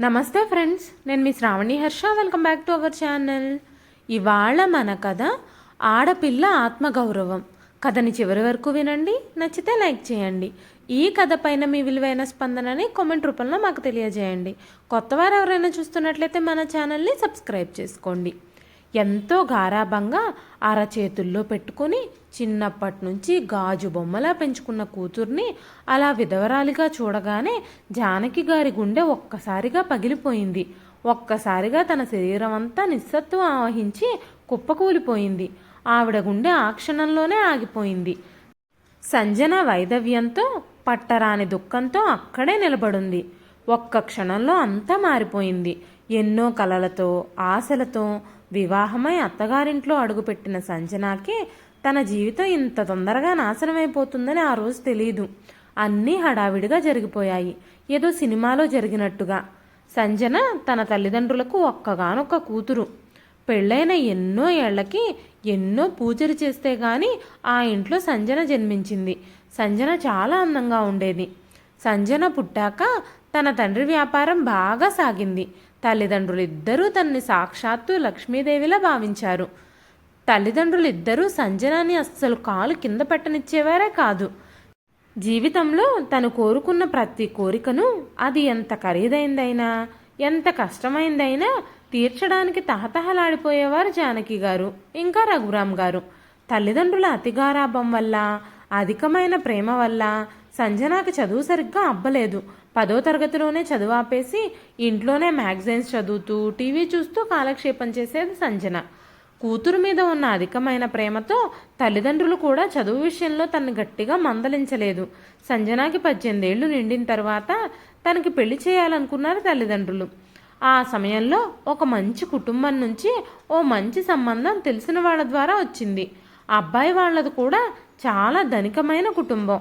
నమస్తే ఫ్రెండ్స్, నేను మీ Sravani Harsha. Welcome back to our channel. ఇవాళ మన కథ ఆడపిల్ల ఆత్మగౌరవం. కథని చివరి వరకు వినండి, నచ్చితే లైక్ చేయండి. ఈ కథ పైన మీ విలువైన స్పందనని కామెంట్ రూపంలో మాకు తెలియజేయండి. కొత్తవారు ఎవరైనా చూస్తున్నట్లయితే మన ఛానల్ని సబ్స్క్రైబ్ చేసుకోండి. ఎంతో గారాబంగా అరచేతుల్లో పెట్టుకుని చిన్నప్పటి నుంచి గాజు బొమ్మలా పెంచుకున్న కూతుర్ని అలా విధవరాలిగా చూడగానే జానకి గారి గుండె ఒక్కసారిగా పగిలిపోయింది. ఒక్కసారిగా తన శరీరం అంతా నిస్సత్వం ఆవహించి కుప్పకూలిపోయింది. ఆవిడ గుండె ఆ క్షణంలోనే ఆగిపోయింది. సంజన వైదవ్యంతో పట్టరాని దుఃఖంతో అక్కడే నిలబడింది. ఒక్క క్షణంలో అంతా మారిపోయింది. ఎన్నో కలలతో ఆశలతో వివాహమై అత్తగారింట్లో అడుగుపెట్టిన సంజనాకి తన జీవితం ఇంత తొందరగా నాశనమైపోతుందని ఆ రోజు తెలీదు. అన్నీ హడావిడిగా జరిగిపోయాయి, ఏదో సినిమాలో జరిగినట్టుగా. సంజన తన తల్లిదండ్రులకు ఒక్కగానొక్క కూతురు. పెళ్ళైన ఎన్నో ఏళ్లకి ఎన్నో పూజలు చేస్తే గాని ఆ ఇంట్లో సంజన జన్మించింది. సంజన చాలా అందంగా ఉండేది. సంజన పుట్టాక తన తండ్రి వ్యాపారం బాగా సాగింది. తల్లిదండ్రులిద్దరూ తనని సాక్షాత్తు లక్ష్మీదేవిలా భావించారు. తల్లిదండ్రులిద్దరూ సంజనాన్ని అస్సలు కాలు కింద పెట్టనిచ్చేవారే కాదు. జీవితంలో తను కోరుకున్న ప్రతి కోరికను, అది ఎంత ఖరీదైందైనా ఎంత కష్టమైందైనా తీర్చడానికి తహతహలాడిపోయేవారు జానకి గారు ఇంకా రఘురామ్ గారు. తల్లిదండ్రుల అతిగారాభం వల్ల, అధికమైన ప్రేమ వల్ల సంజనాకి చదువు సరిగ్గా అబ్బలేదు. 10వ తరగతిలోనే చదువు ఆపేసి ఇంట్లోనే మ్యాగజైన్స్ చదువుతూ టీవీ చూస్తూ కాలక్షేపం చేసేది సంజన. కూతురు మీద ఉన్న అధికమైన ప్రేమతో తల్లిదండ్రులు కూడా చదువు విషయంలో తనని గట్టిగా మందలించలేదు. సంజనాకి 18 ఏళ్లు నిండిన తర్వాత తనకి పెళ్లి చేయాలనుకున్నారు తల్లిదండ్రులు. ఆ సమయంలో ఒక మంచి కుటుంబం నుంచి ఓ మంచి సంబంధం తెలిసిన వాళ్ళ ద్వారా వచ్చింది. అబ్బాయి వాళ్ళది కూడా చాలా ధనికమైన కుటుంబం.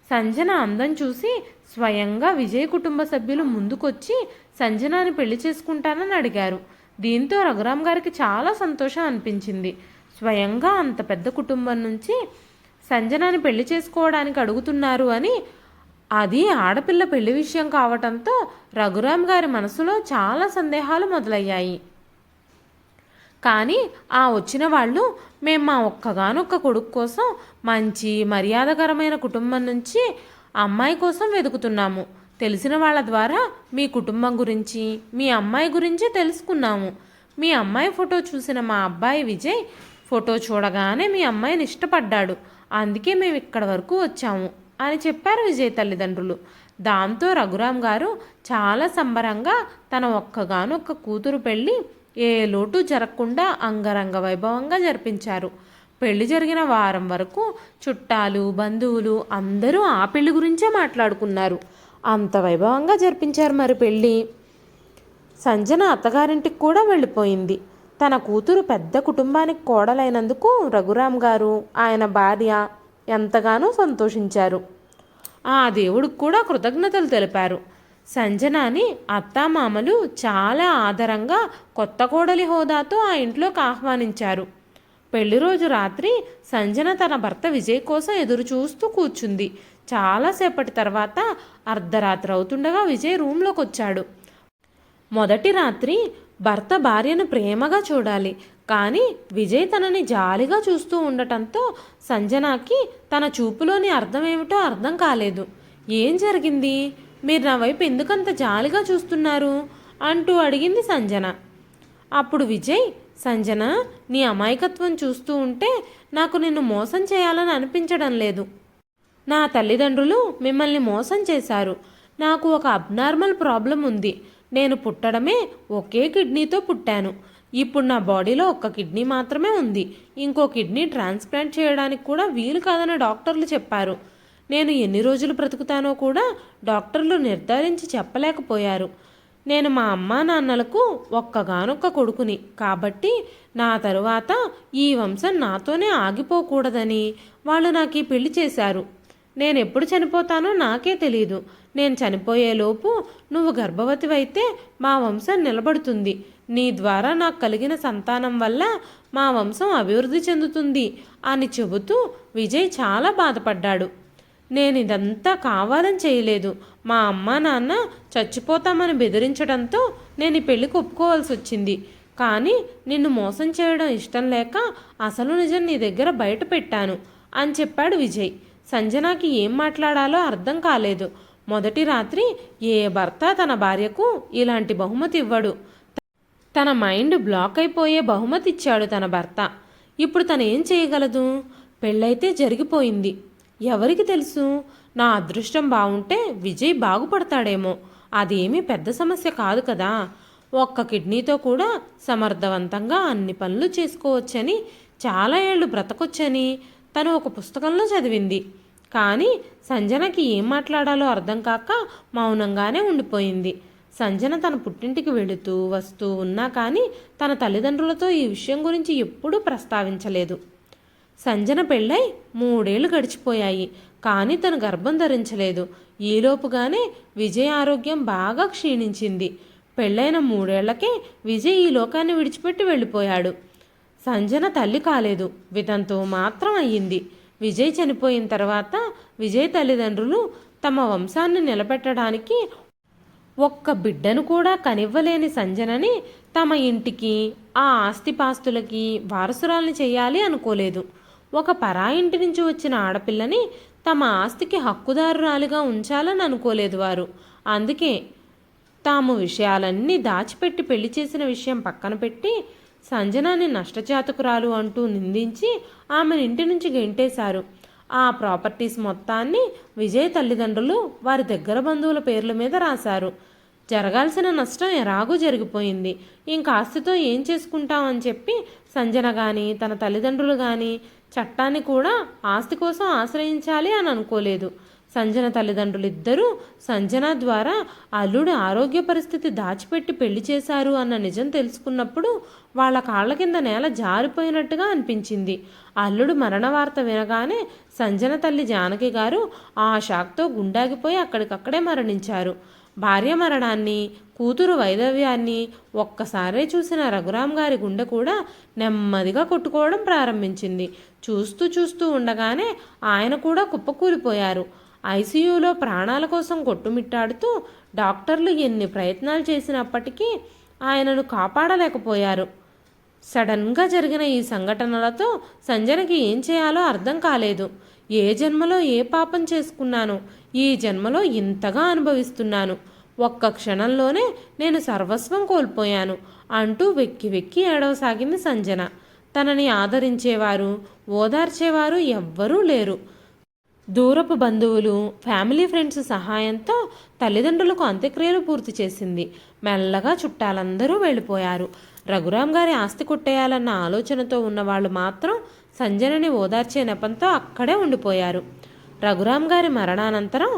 సంజన అందం చూసి స్వయంగా విజయ్ కుటుంబ సభ్యులు ముందుకొచ్చి సంజనాని పెళ్లి చేసుకుంటానని అడిగారు. దీంతో రఘురామ్ గారికి చాలా సంతోషం అనిపించింది. స్వయంగా అంత పెద్ద కుటుంబం నుంచి సంజనాని పెళ్లి చేసుకోవడానికి అడుగుతున్నారు అని, అది ఆడపిల్ల పెళ్లి విషయం కావటంతో రఘురామ్ గారి మనసులో చాలా సందేహాలు మొదలయ్యాయి. కానీ ఆ వచ్చిన వాళ్ళు, మేము మా ఒక్కగానొక్క కొడుకు కోసం మంచి మర్యాదకరమైన కుటుంబం నుంచి అమ్మాయి కోసం వెతుకుతున్నాము. తెలిసిన వాళ్ళ ద్వారా మీ కుటుంబం గురించి, మీ అమ్మాయి గురించి తెలుసుకున్నాము. మీ అమ్మాయి ఫోటో చూసిన మా అబ్బాయి విజయ్ ఫోటో చూడగానే మీ అమ్మాయిని ఇష్టపడ్డాడు. అందుకే మేము ఇక్కడ వరకు వచ్చాము అని చెప్పారు విజయ్ తల్లిదండ్రులు. దాంతో రఘురామ్ గారు చాలా సంబరంగా తన ఒక్కగానొక్క కూతురు పెళ్ళి ఏ లోటు జరగకుండా అంగరంగ వైభవంగా జరిపించారు. పెళ్లి జరిగిన వారం వరకు చుట్టాలు బంధువులు అందరూ ఆ పెళ్లి గురించే మాట్లాడుకున్నారు. అంత వైభవంగా జరిపించారు మరి పెళ్ళి. సంజన అత్తగారింటికి కూడా వెళ్ళిపోయింది. తన కూతురు పెద్ద కుటుంబానికి కోడలైనందుకు రఘురామ్ గారు, ఆయన భార్య ఎంతగానో సంతోషించారు. ఆ దేవుడికి కూడా కృతజ్ఞతలు తెలిపారు. సంజనాని అత్తామామలు చాలా ఆదరంగా కొత్త కోడలి హోదాతో ఆ ఇంట్లోకి ఆహ్వానించారు. పెళ్లి రోజు రాత్రి సంజన తన భర్త విజయ్ కోసం ఎదురు చూస్తూ కూర్చుంది. చాలాసేపటి తర్వాత అర్ధరాత్రి అవుతుండగా విజయ్ రూమ్లోకి వచ్చాడు. మొదటి రాత్రి భర్త భార్యను ప్రేమగా చూడాలి, కానీ విజయ్ తనని జాలిగా చూస్తూ ఉండటంతో సంజనాకి తన చూపులోని అర్థమేమిటో అర్థం కాలేదు. ఏం జరిగింది, మీరు నా వైపు ఎందుకంత జాలిగా చూస్తున్నారు అంటూ అడిగింది సంజన. అప్పుడు విజయ్, సంజన, నీ అమాయకత్వం చూస్తూ ఉంటే నాకు నిన్ను మోసం చేయాలని అనిపించడం లేదు. నా తల్లిదండ్రులు మిమ్మల్ని మోసం చేశారు. నాకు ఒక అబ్నార్మల్ ప్రాబ్లం ఉంది. నేను పుట్టడమే ఒకే కిడ్నీతో పుట్టాను. ఇప్పుడు నా బాడీలో ఒక్క కిడ్నీ మాత్రమే ఉంది. ఇంకో కిడ్నీ ట్రాన్స్ప్లాంట్ చేయడానికి కూడా వీలు కాదని డాక్టర్లు చెప్పారు. నేను ఎన్ని రోజులు బ్రతుకుతానో కూడా డాక్టర్లు నిర్ధారించి చెప్పలేకపోయారు. నేను మా అమ్మా నాన్నలకు ఒక్కగానొక్క కొడుకుని కాబట్టి నా తరువాత ఈ వంశం నాతోనే ఆగిపోకూడదని వాళ్ళు నాకు ఈ పెళ్లి చేశారు. నేను ఎప్పుడు చనిపోతానో నాకే తెలీదు. నేను చనిపోయేలోపు నువ్వు గర్భవతివైతే మా వంశం నిలబడుతుంది. నీ ద్వారా నాకు కలిగిన సంతానం వల్ల మా వంశం అభివృద్ధి చెందుతుంది అని చెబుతూ విజయ్ చాలా బాధపడ్డాడు. నేను ఇదంతా కావాలని చేయలేదు. మా అమ్మ నాన్న చచ్చిపోతామని బెదిరించడంతో నేను ఈ పెళ్లికి ఒప్పుకోవాల్సి వచ్చింది. కానీ నిన్ను మోసం చేయడం ఇష్టం లేక అసలు నిజం నీ దగ్గర బయట పెట్టాను అని చెప్పాడు విజయ్. సంజనాకి ఏం మాట్లాడాలో అర్థం కాలేదు. మొదటి రాత్రి ఏ భర్త తన భార్యకు ఇలాంటి బహుమతి ఇవ్వడు. తన మైండ్ బ్లాక్ అయిపోయే బహుమతి ఇచ్చాడు తన భర్త. ఇప్పుడు తను ఏం చేయగలదు? పెళ్ళైతే జరిగిపోయింది. ఎవరికి తెలుసు, నా అదృష్టం బాగుంటే విజయ్ బాగుపడతాడేమో. అదేమీ పెద్ద సమస్య కాదు కదా. ఒక్క కిడ్నీతో కూడా సమర్థవంతంగా అన్ని పనులు చేసుకోవచ్చని, చాలా ఏళ్ళు బ్రతకొచ్చని తను ఒక పుస్తకంలో చదివింది. కానీ సంజనకి ఏం మాట్లాడాలో అర్థం కాక మౌనంగానే ఉండిపోయింది. సంజన తన పుట్టింటికి వెళుతూ వస్తూ ఉన్నా కానీ తన తల్లిదండ్రులతో ఈ విషయం గురించి ఎప్పుడూ ప్రస్తావించలేదు. సంజన పెళ్ళై 3 ఏళ్ళు గడిచిపోయాయి. కానీ తను గర్భం ధరించలేదు. ఈలోపుగానే విజయ్ ఆరోగ్యం బాగా క్షీణించింది. పెళ్ళైన 3 ఏళ్లకే విజయ్ ఈ లోకాన్ని విడిచిపెట్టి వెళ్ళిపోయాడు. సంజన తల్లి కాలేదు, వితంతు మాత్రం అయ్యింది. విజయ్ చనిపోయిన తర్వాత విజయ్ తల్లిదండ్రులు తమ వంశాన్ని నిలబెట్టడానికి ఒక్క బిడ్డను కూడా కనివ్వలేని సంజనని తమ ఇంటికి, ఆ ఆస్తిపాస్తులకి వారసురాల్ని చేయాలి అనుకోలేదు. ఒక పరాయింటి నుంచి వచ్చిన ఆడపిల్లని తమ ఆస్తికి హక్కుదారురాలిగా ఉంచాలని అనుకోలేదు వారు. అందుకే తాము విషయాలన్నీ దాచిపెట్టి పెళ్లి చేసిన విషయం పక్కన పెట్టి సంజనాని నష్టజాతకురాలు అంటూ నిందించి ఆమెను ఇంటి నుంచి గెంటేశారు. ఆ ప్రాపర్టీస్ మొత్తాన్ని విజయ్ తల్లిదండ్రులు వారి దగ్గర బంధువుల పేర్ల మీద రాశారు. జరగాల్సిన నష్టం ఎలాగూ జరిగిపోయింది. ఇంక ఆస్తితో ఏం చేసుకుంటామని చెప్పి సంజన కానీ తన తల్లిదండ్రులు కానీ చట్టాన్ని కూడా ఆస్తి కోసం ఆశ్రయించాలి అని అనుకోలేదు. సంజన తల్లిదండ్రులిద్దరూ సంజన ద్వారా అల్లుడు ఆరోగ్య పరిస్థితి దాచిపెట్టి పెళ్లి చేశారు అన్న నిజం తెలుసుకున్నప్పుడు వాళ్ళ కాళ్ల కింద నేల జారిపోయినట్టుగా అనిపించింది. అల్లుడు మరణ వార్త వినగానే సంజన తల్లి జానకి గారు ఆ షాక్తో గుండాగిపోయి అక్కడికక్కడే మరణించారు. భార్య మరణాన్ని, కూతురు వైధవ్యాన్ని ఒక్కసారే చూసిన రఘురాం గారి గుండె కూడా నెమ్మదిగా కొట్టుకోవడం ప్రారంభించింది. చూస్తూ చూస్తూ ఉండగానే ఆయన కూడా కుప్పకూలిపోయారు. ఐసీయూలో ప్రాణాల కోసం కొట్టుమిట్టాడుతూ డాక్టర్లు ఎన్ని ప్రయత్నాలు చేసినప్పటికీ ఆయనను కాపాడలేకపోయారు. సడన్గా జరిగిన ఈ సంఘటనలతో సంజనకి ఏం చేయాలో అర్థం కాలేదు. ఏ జన్మలో ఏ పాపం చేసుకున్నాను, ఈ జన్మలో ఇంతగా అనుభవిస్తున్నాను. ఒక్క క్షణంలోనే నేను సర్వస్వం కోల్పోయాను అంటూ వెక్కి వెక్కి ఏడవసాగింది సంజన. తనని ఆదరించేవారు, ఓదార్చేవారు ఎవ్వరూ లేరు. దూరపు బంధువులు, ఫ్యామిలీ ఫ్రెండ్స్ సహాయంతో తల్లిదండ్రులకు అంత్యక్రియలు పూర్తి చేసింది. మెల్లగా చుట్టాలందరూ వెళ్ళిపోయారు. రఘురాం గారి ఆస్తి కొట్టేయాలన్న ఆలోచనతో ఉన్నవాళ్ళు మాత్రం సంజనని ఓదార్చే నెపంతో అక్కడే ఉండిపోయారు. రఘురాం గారి మరణానంతరం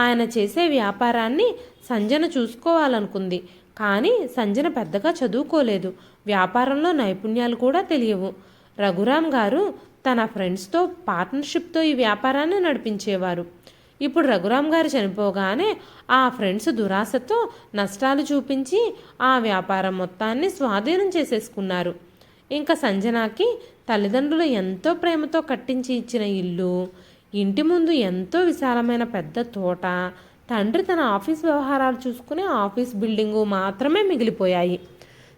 ఆయన చేసే వ్యాపారాన్ని సంజన చూసుకోవాలనుకుంది. కానీ సంజన పెద్దగా చదువుకోలేదు, వ్యాపారంలో నైపుణ్యాలు కూడా తెలియవు. రఘురాం గారు తన ఫ్రెండ్స్తో పార్ట్నర్షిప్తో ఈ వ్యాపారాన్ని నడిపించేవారు. ఇప్పుడు రఘురాం గారు చనిపోగానే ఆ ఫ్రెండ్స్ దురాశతో నష్టాలు చూపించి ఆ వ్యాపారం మొత్తాన్ని స్వాధీనం చేసేసుకున్నారు. ఇంకా సంజనాకి తల్లిదండ్రులు ఎంతో ప్రేమతో కట్టించి ఇచ్చిన ఇల్లు, ఇంటి ముందు ఎంతో విశాలమైన పెద్ద తోట, తండ్రి తన ఆఫీస్ వ్యవహారాలు చూసుకునే ఆఫీస్ బిల్డింగు మాత్రమే మిగిలిపోయాయి.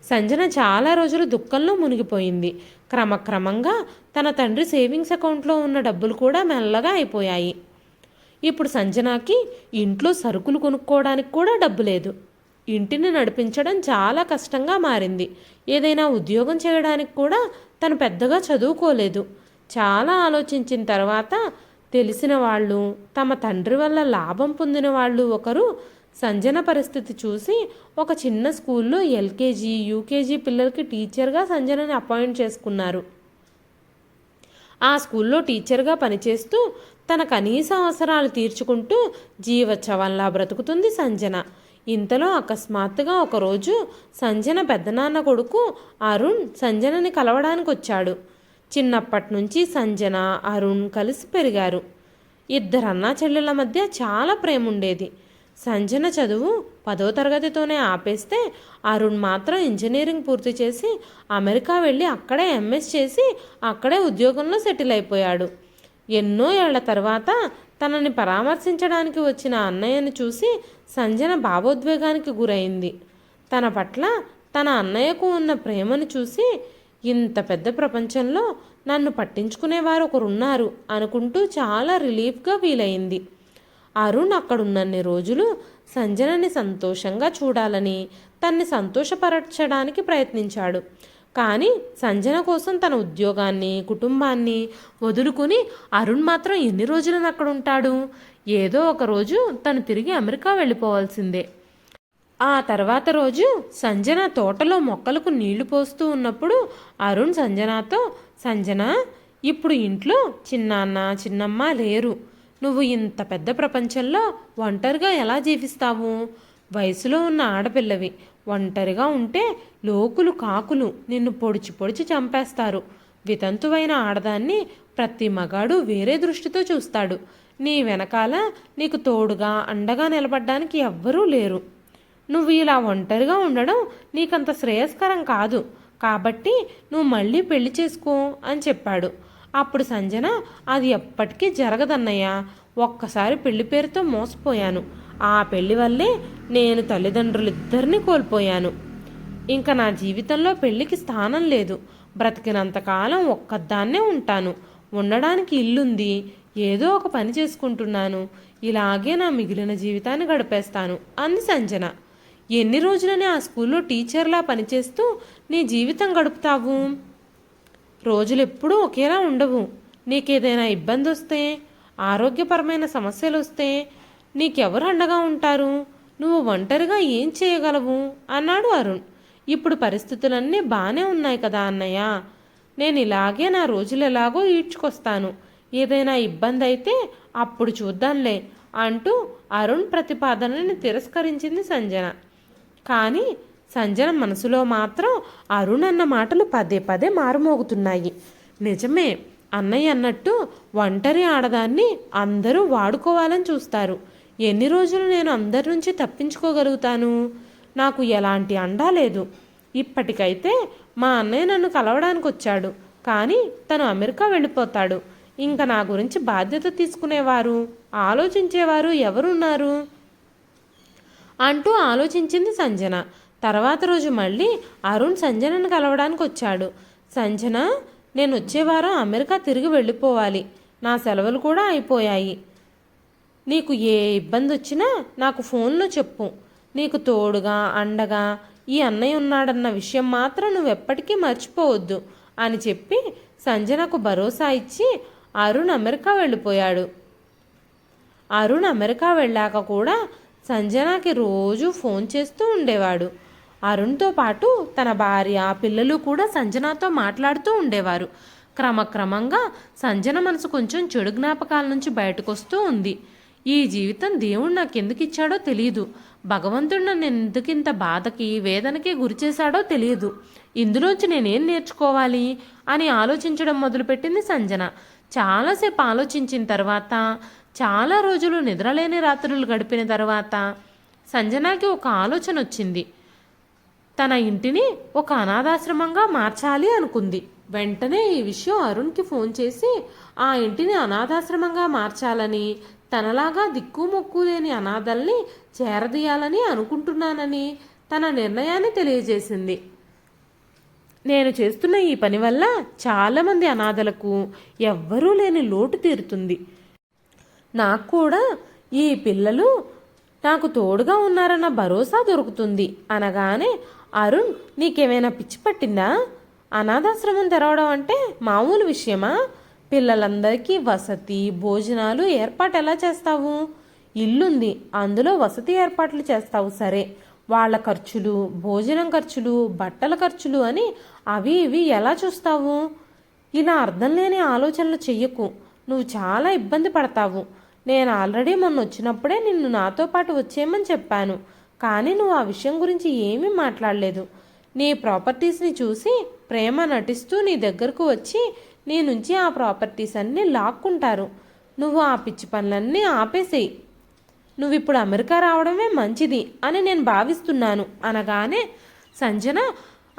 సంజన చాలా రోజులు దుఃఖంలో మునిగిపోయింది. క్రమక్రమంగా తన తండ్రి సేవింగ్స్ అకౌంట్లో ఉన్న డబ్బులు కూడా మెల్లగా అయిపోయాయి. ఇప్పుడు సంజనాకి ఇంట్లో సరుకులు కొనుక్కోవడానికి కూడా డబ్బు లేదు. ఇంటిని నడిపించడం చాలా కష్టంగా మారింది. ఏదైనా ఉద్యోగం చేయడానికి కూడా తను పెద్దగా చదువుకోలేదు. చాలా ఆలోచించిన తర్వాత తెలిసిన వాళ్ళు, తమ తండ్రి వల్ల లాభం పొందిన వాళ్ళు ఒకరు సంజన పరిస్థితి చూసి ఒక చిన్న స్కూల్లో ఎల్కేజీ, యూకేజీ పిల్లలకి టీచర్గా సంజనని అపాయింట్ చేసుకున్నారు. ఆ స్కూల్లో టీచర్గా పనిచేస్తూ తన కనీస అవసరాలు తీర్చుకుంటూ జీవోత్సవంలా బ్రతుకుతుంది సంజన. ఇంతలో అకస్మాత్తుగా ఒకరోజు సంజన పెద్దనాన్న కొడుకు అరుణ్ సంజనని కలవడానికి వచ్చాడు. చిన్నప్పటి నుంచి సంజన, అరుణ్ కలిసి పెరిగారు. ఇద్దరు అన్నా చెల్లెళ్ళ మధ్య చాలా ప్రేమ ఉండేది. సంజన చదువు 10వ తరగతితోనే ఆపేస్తే అరుణ్ మాత్రం ఇంజనీరింగ్ పూర్తి చేసి అమెరికా వెళ్ళి అక్కడే ఎంఎస్ చేసి అక్కడే ఉద్యోగంలో సెటిల్ అయిపోయాడు. ఎన్నో ఏళ్ల తర్వాత తనని పరామర్శించడానికి వచ్చిన అన్నయ్యను చూసి సంజన భావోద్వేగానికి గురైంది. తన పట్ల తన అన్నయ్యకు ఉన్న ప్రేమను చూసి ఇంత పెద్ద ప్రపంచంలో నన్ను పట్టించుకునేవారు ఒకరున్నారు అనుకుంటూ చాలా రిలీఫ్గా ఫీల్ అయింది. అరుణ్ అక్కడున్నన్ని రోజులు సంజనని సంతోషంగా చూడాలని తన్ని సంతోషపరచడానికి ప్రయత్నించాడు. కానీ సంజన కోసం తన ఉద్యోగాన్ని కుటుంబాన్ని వదులుకుని అరుణ్ మాత్రం ఎన్ని రోజులను అక్కడ ఉంటాడు? ఏదో ఒక రోజు తను తిరిగి అమెరికా వెళ్ళిపోవాల్సిందే. ఆ తర్వాత రోజు సంజన తోటలో మొక్కలకు నీళ్లు పోస్తూ ఉన్నప్పుడు అరుణ్ సంజనతో, సంజన, ఇప్పుడు ఇంట్లో చిన్నాన్న చిన్నమ్మ లేరు. నువ్వు ఇంత పెద్ద ప్రపంచంలో ఒంటరిగా ఎలా జీవిస్తావు? వయసులో ఉన్న ఆడపిల్లవి ఒంటరిగా ఉంటే లోకులు కాకులు నిన్ను పొడిచి పొడిచి చంపేస్తారు. వితంతువైన ఆడదాన్ని ప్రతి మగాడు వేరే దృష్టితో చూస్తాడు. నీ వెనకాల నీకు తోడుగా అండగా నిలబడ్డానికి ఎవ్వరూ లేరు. నువ్వు ఇలా ఒంటరిగా ఉండడం నీకంత శ్రేయస్కరం కాదు. కాబట్టి నువ్వు మళ్ళీ పెళ్లి చేసుకో అని చెప్పాడు. అప్పుడు సంజన, అది ఎప్పటికీ జరగదన్నయ్య. ఒక్కసారి పెళ్లి పేరుతో మోసపోయాను. ఆ పెళ్లి వల్లే నేను తల్లిదండ్రులిద్దరినీ కోల్పోయాను. ఇంకా నా జీవితంలో పెళ్లికి స్థానం లేదు. బ్రతికినంతకాలం ఒక్కదాన్నే ఉంటాను. ఉండడానికి ఇల్లుంది. ఏదో ఒక పని చేసుకుంటున్నాను. ఇలాగే నా మిగిలిన జీవితాన్ని గడిపేస్తాను అంది సంజన. ఎన్ని రోజులని ఆ స్కూల్లో టీచర్లా పనిచేస్తూ నీ జీవితం గడుపుతావు? రోజులు ఎప్పుడూ ఒకేలా ఉండవు. నీకేదైనా ఇబ్బంది వస్తే, ఆరోగ్యపరమైన సమస్యలు వస్తే నీకెవరు అండగా ఉంటారు? నువ్వు ఒంటరిగా ఏం చేయగలవు అన్నాడు అరుణ్. ఇప్పుడు పరిస్థితులన్నీ బాగానే ఉన్నాయి కదా అన్నయ్య. నేను ఇలాగే నా రోజులు ఎలాగో ఈడ్చుకొస్తాను. ఏదైనా ఇబ్బంది అయితే అప్పుడు చూద్దాంలే అంటూ అరుణ్ ప్రతిపాదనని తిరస్కరించింది సంజన. కానీ సంజన మనసులో మాత్రం అరుణ్ అన్న మాటలు పదే పదే మారుమోగుతున్నాయి. నిజమే, అన్నయ్య అన్నట్టు ఒంటరి ఆడదాన్ని అందరూ వాడుకోవాలని చూస్తారు. ఎన్ని రోజులు నేను అందరి నుంచి తప్పించుకోగలుగుతాను? నాకు ఎలాంటి అండా లేదు. ఇప్పటికైతే మా అన్నయ్య నన్ను కలవడానికి వచ్చాడు. కానీ తను అమెరికా వెళ్ళిపోతాడు. ఇంకా నా గురించి బాధ్యత తీసుకునేవారు, ఆలోచించేవారు ఎవరున్నారు అంటూ ఆలోచించింది సంజన. తర్వాత రోజు మళ్ళీ అరుణ్ సంజనను కలవడానికి వచ్చాడు. సంజన, నేను వచ్చే వారం అమెరికా తిరిగి వెళ్ళిపోవాలి. నా సెలవులు కూడా అయిపోయాయి. నీకు ఏ ఇబ్బంది వచ్చినా నాకు ఫోన్లో చెప్పు. నీకు తోడుగా అండగా ఈ అన్నయ్య ఉన్నాడన్న విషయం మాత్రం నువ్వెప్పటికీ మర్చిపోవద్దు అని చెప్పి సంజనకు భరోసా ఇచ్చి అరుణ్ అమెరికా వెళ్ళిపోయాడు. అరుణ్ అమెరికా వెళ్ళాక కూడా సంజనకి రోజు ఫోన్ చేస్తూ ఉండేవాడు. అరుణ్తో పాటు తన భార్య పిల్లలు కూడా సంజనతో మాట్లాడుతూ ఉండేవారు. క్రమక్రమంగా సంజన మనసు కొంచెం చెడు జ్ఞాపకాల నుంచి బయటకు వస్తూ ఉంది. ఈ జీవితం దేవుడు నాకెందుకు ఇచ్చాడో తెలియదు. భగవంతుడు నన్ను ఎందుకింత బాధకి వేదనకి గురి చేశాడో తెలియదు. ఇందులోంచి నేనేం నేర్చుకోవాలి అని ఆలోచించడం మొదలుపెట్టింది సంజన. చాలాసేపు ఆలోచించిన తర్వాత, చాలా రోజులు నిద్రలేని రాత్రులు గడిపిన తర్వాత సంజనకి ఒక ఆలోచన వచ్చింది. తన ఇంటిని ఒక అనాథాశ్రమంగా మార్చాలి అనుకుంది. వెంటనే ఈ విషయం అరుణ్కి ఫోన్ చేసి ఆ ఇంటిని అనాథాశ్రమంగా మార్చాలని, తనలాగా దిక్కుమొక్కు లేని అనాథల్ని చేరదీయాలని అనుకుంటున్నానని తన నిర్ణయాన్ని తెలియజేసింది. నేను చేస్తున్న ఈ పని వల్ల చాలామంది అనాథలకు ఎవ్వరూ లేని లోటు తీరుతుంది. నాకు కూడా ఈ పిల్లలు నాకు తోడుగా ఉన్నారన్న భరోసా దొరుకుతుంది అనగానే, అరుణ్, నీకేమైనా పిచ్చి పట్టిందా? అనాథాశ్రమం తెరవడం అంటే మామూలు విషయమా? పిల్లలందరికీ వసతి భోజనాలు ఏర్పాటు ఎలా చేస్తావు? ఇల్లుంది, అందులో వసతి ఏర్పాట్లు చేస్తావు సరే, వాళ్ళ ఖర్చులు, భోజనం ఖర్చులు, బట్టల ఖర్చులు అని అవి ఇవి ఎలా చూస్తావు? ఇలా అర్థం లేని ఆలోచనలు చెయ్యకు. నువ్వు చాలా ఇబ్బంది పడతావు. నేను ఆల్రెడీ మొన్న వచ్చినప్పుడే నిన్ను నాతో పాటు వచ్చేయమని చెప్పాను. కానీ నువ్వు ఆ విషయం గురించి ఏమీ మాట్లాడలేదు. నీ ప్రాపర్టీస్ని చూసి ప్రేమ నటిస్తూ నీ దగ్గరకు వచ్చి నీ నుంచి ఆ ప్రాపర్టీస్ అన్నీ లాక్కుంటారు. నువ్వు ఆ పిచ్చి పనులన్నీ ఆపేసేయి. నువ్వు ఇప్పుడు అమెరికా రావడమే మంచిది అని నేను భావిస్తున్నాను అనగానే సంజన,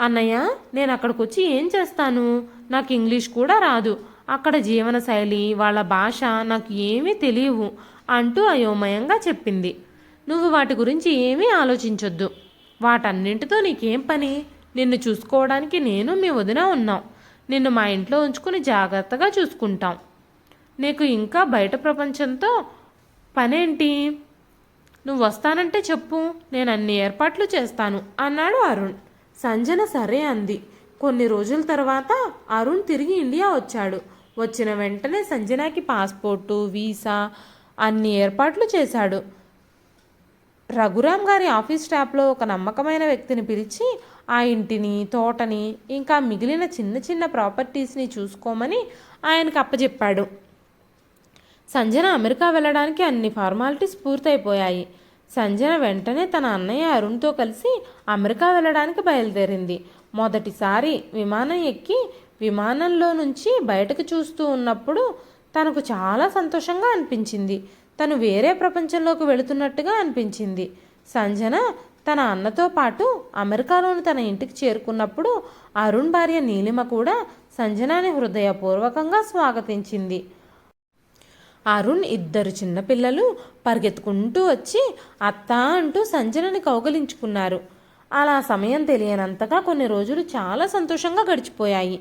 అన్నయ్య, నేను అక్కడికి వచ్చి ఏం చేస్తాను? నాకు ఇంగ్లీష్ కూడా రాదు. అక్కడ జీవనశైలి, వాళ్ళ భాష నాకు ఏమీ తెలియవు అంటూ అయోమయంగా చెప్పింది. నువ్వు వాటి గురించి ఏమీ ఆలోచించొద్దు. వాటన్నింటితో నీకేం పని? నిన్ను చూసుకోవడానికి నేను మీ వదిన ఉన్నాం. నిన్ను మా ఇంట్లో ఉంచుకుని జాగ్రత్తగా చూసుకుంటాం. నీకు ఇంకా బయట ప్రపంచంతో పనేంటి? నువ్వు వస్తానంటే చెప్పు, నేను అన్ని ఏర్పాట్లు చేస్తాను అన్నాడు అరుణ్. సంజన సరే అంది. కొన్ని రోజుల తర్వాత అరుణ్ తిరిగి ఇండియా వచ్చాడు. వచ్చిన వెంటనే సంజనకి పాస్పోర్టు, వీసా అన్ని ఏర్పాట్లు చేశాడు. రఘురామ్ గారి ఆఫీస్ స్టాఫ్లో ఒక నమ్మకమైన వ్యక్తిని పిలిచి ఆ ఇంటిని, తోటని, ఇంకా మిగిలిన చిన్న చిన్న ప్రాపర్టీస్ని చూసుకోమని ఆయనకు అప్పచెప్పాడు. సంజన అమెరికా వెళ్ళడానికి అన్ని ఫార్మాలిటీస్ పూర్తయిపోయాయి. సంజన వెంటనే తన అన్నయ్య అరుణ్తో కలిసి అమెరికా వెళ్ళడానికి బయలుదేరింది. మొదటిసారి విమానం ఎక్కి విమానంలో నుంచి బయటకు చూస్తూ ఉన్నప్పుడు తనకు చాలా సంతోషంగా అనిపించింది. తను వేరే ప్రపంచంలోకి వెళుతున్నట్టుగా అనిపించింది. సంజన తన అన్నతో పాటు అమెరికాలోని తన ఇంటికి చేరుకున్నప్పుడు అరుణ్ భార్య నీలిమ కూడా సంజనాని హృదయపూర్వకంగా స్వాగతించింది. అరుణ్ ఇద్దరు చిన్నపిల్లలు పరిగెత్తుకుంటూ వచ్చి అత్త అంటూ సంజనని కౌగలించుకున్నారు. అలా సమయం తెలియనంతగా కొన్ని రోజులు చాలా సంతోషంగా గడిచిపోయాయి.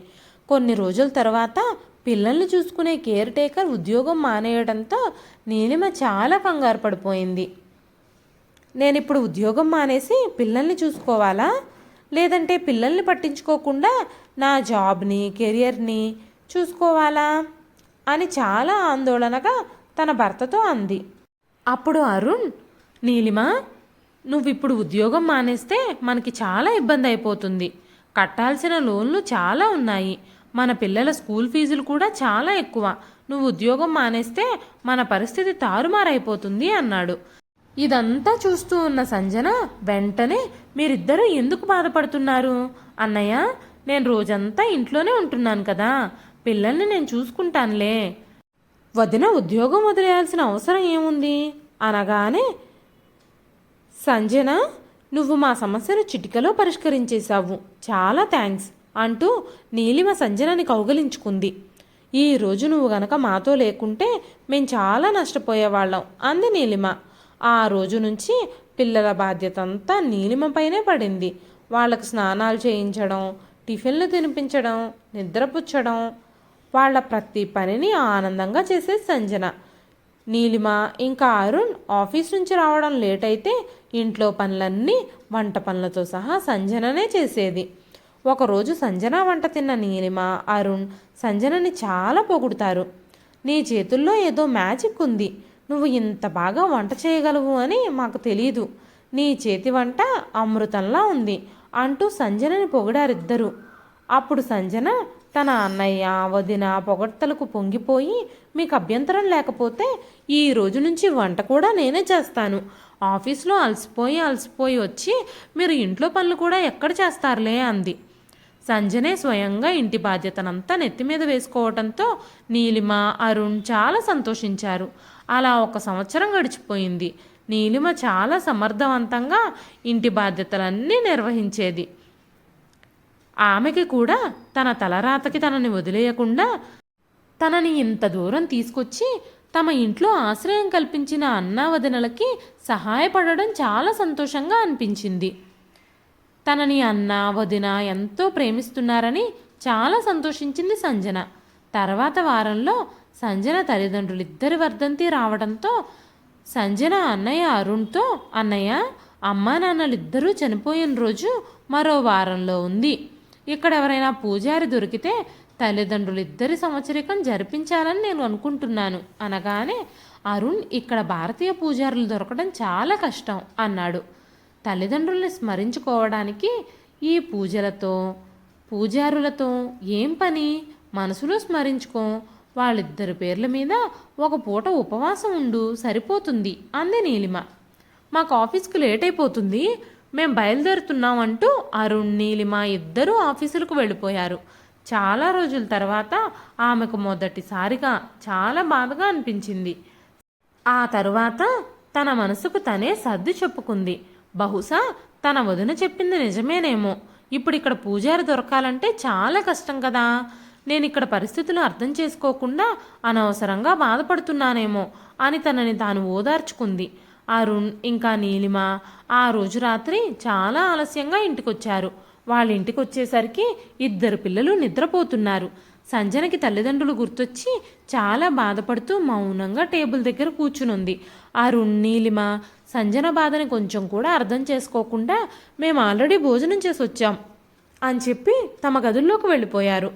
కొన్ని రోజుల తర్వాత పిల్లల్ని చూసుకునే కేర్ టేకర్ ఉద్యోగం మానేయడంతో నీలిమ చాలా కంగారు పడిపోయింది. నేనిప్పుడు ఉద్యోగం మానేసి పిల్లల్ని చూసుకోవాలా, లేదంటే పిల్లల్ని పట్టించుకోకుండా నా జాబ్ని, కెరియర్ని చూసుకోవాలా అని చాలా ఆందోళనగా తన భర్తతో అంది. అప్పుడు అరుణ్, నీలిమ, నువ్విప్పుడు ఉద్యోగం మానేస్తే మనకి చాలా ఇబ్బంది అయిపోతుంది. కట్టాల్సిన లోన్లు చాలా ఉన్నాయి. మన పిల్లల స్కూల్ ఫీజులు కూడా చాలా ఎక్కువ. నువ్వు ఉద్యోగం మానేస్తే మన పరిస్థితి తారుమారైపోతుంది అన్నాడు. ఇదంతా చూస్తూ ఉన్న సంజన వెంటనే, మీరిద్దరూ ఎందుకు బాధపడుతున్నారు? అన్నయ్య, నేను రోజంతా ఇంట్లోనే ఉంటున్నాను కదా, పిల్లల్ని నేను చూసుకుంటానులే. వదిన ఉద్యోగం వదిలేయాల్సిన అవసరం ఏముంది అనగానే, సంజన, నువ్వు మా సమస్యను చిటికలో పరిష్కరించేశావు, చాలా థ్యాంక్స్ అంటూ నీలిమ సంజనని కౌగలించుకుంది. ఈరోజు నువ్వు గనక మాతో లేకుంటే మేం చాలా నష్టపోయేవాళ్ళం అంది నీలిమ. ఆ రోజు నుంచి పిల్లల బాధ్యత అంతా నీలిమపైనే పడింది. వాళ్ళకు స్నానాలు చేయించడం, టిఫిన్లు తినిపించడం, నిద్రపుచ్చడం, వాళ్ళ ప్రతి పనిని ఆనందంగా చేసేది సంజన. నీలిమ ఇంకా అరుణ్ ఆఫీస్ నుంచి రావడం లేట్ అయితే ఇంట్లో పనులన్నీ వంట పనులతో సహా సంజననే చేసేది. ఒకరోజు సంజన వంట తిన్న నీలిమ, అరుణ్ సంజనని చాలా పొగుడుతారు. నీ చేతుల్లో ఏదో మ్యాజిక్ ఉంది, నువ్వు ఇంత బాగా వంట చేయగలవు అని మాకు తెలీదు, నీ చేతి వంట అమృతంలా ఉంది అంటూ సంజనని పొగిడారిద్దరు. అప్పుడు సంజన తన అన్నయ్య, వదిన పొగడ్తలకు పొంగిపోయి, మీకు అభ్యంతరం లేకపోతే ఈ రోజు నుంచి వంట కూడా నేనే చేస్తాను. ఆఫీస్లో అలసిపోయి వచ్చి మీరు ఇంట్లో పనులు కూడా ఎక్కడ చేస్తారులే అంది. సంజనే స్వయంగా ఇంటి బాధ్యతనంతా నెత్తిమీద వేసుకోవడంతో నీలిమ, అరుణ్ చాలా సంతోషించారు. అలా 1 సంవత్సరం గడిచిపోయింది. నీలిమ చాలా సమర్థవంతంగా ఇంటి బాధ్యతలన్నీ నిర్వహించేది. ఆమెకి కూడా తన తలరాతకి తనని వదిలేయకుండా తనని ఇంత దూరం తీసుకొచ్చి తమ ఇంట్లో ఆశ్రయం కల్పించిన అన్నా వదినలకి సహాయపడడం చాలా సంతోషంగా అనిపించింది. తనని అన్న, వదిన ఎంతో ప్రేమిస్తున్నారని చాలా సంతోషించింది సంజన. తర్వాత వారంలో సంజన తల్లిదండ్రులిద్దరి వర్ధంతి రావడంతో సంజన అన్నయ్య అరుణ్తో, అన్నయ్య, అమ్మా నాన్నలిద్దరూ చనిపోయిన రోజు మరో వారంలో ఉంది. ఇక్కడ ఎవరైనా పూజారి దొరికితే తల్లిదండ్రులిద్దరి సంవత్సరికం జరిపించాలని నేను అనుకుంటున్నాను అనగానే, అరుణ్, ఇక్కడ భారతీయ పూజారులు దొరకడం చాలా కష్టం అన్నాడు. తల్లిదండ్రుల్ని స్మరించుకోవడానికి ఈ పూజారులతో ఏం పని, మనసులో స్మరించుకో, వాళ్ళిద్దరి పేర్ల మీద ఒక పూట ఉపవాసం ఉండు, సరిపోతుంది అంది నీలిమ. మాకు ఆఫీస్కి లేట్ అయిపోతుంది, మేం బయలుదేరుతున్నాం అంటూ అరుణ్, నీలిమ ఇద్దరూ ఆఫీసులకు వెళ్ళిపోయారు. చాలా రోజుల తర్వాత ఆమెకు మొదటిసారిగా చాలా బాధగా అనిపించింది. ఆ తరువాత తన మనసుకు తనే సర్ది చెప్పుకుంది. బహుశా తన వదిన చెప్పింది నిజమేనేమో, ఇప్పుడు ఇక్కడ పూజారి దొరకాలంటే చాలా కష్టం కదా, నేను ఇక్కడ పరిస్థితులు అర్థం చేసుకోకుండా అనవసరంగా బాధపడుతున్నానేమో అని తనని తాను ఓదార్చుకుంది. అరుణ్ ఇంకా నీలిమ ఆ రోజు రాత్రి చాలా ఆలస్యంగా ఇంటికొచ్చారు. వాళ్ళ ఇంటికి వచ్చేసరికి ఇద్దరు పిల్లలు నిద్రపోతున్నారు. సంజనకి తల్లిదండ్రులు గుర్తొచ్చి చాలా బాధపడుతూ మౌనంగా టేబుల్ దగ్గర కూర్చునుంది. అరుణ్ నీలిమ సంజన బాధని కొంచెం కూడా అర్థం చేసుకోకుండా మేము ఆల్రెడీ భోజనం చేసి వచ్చాం అని చెప్పి తమ గదుల్లోకి వెళ్ళిపోయారు.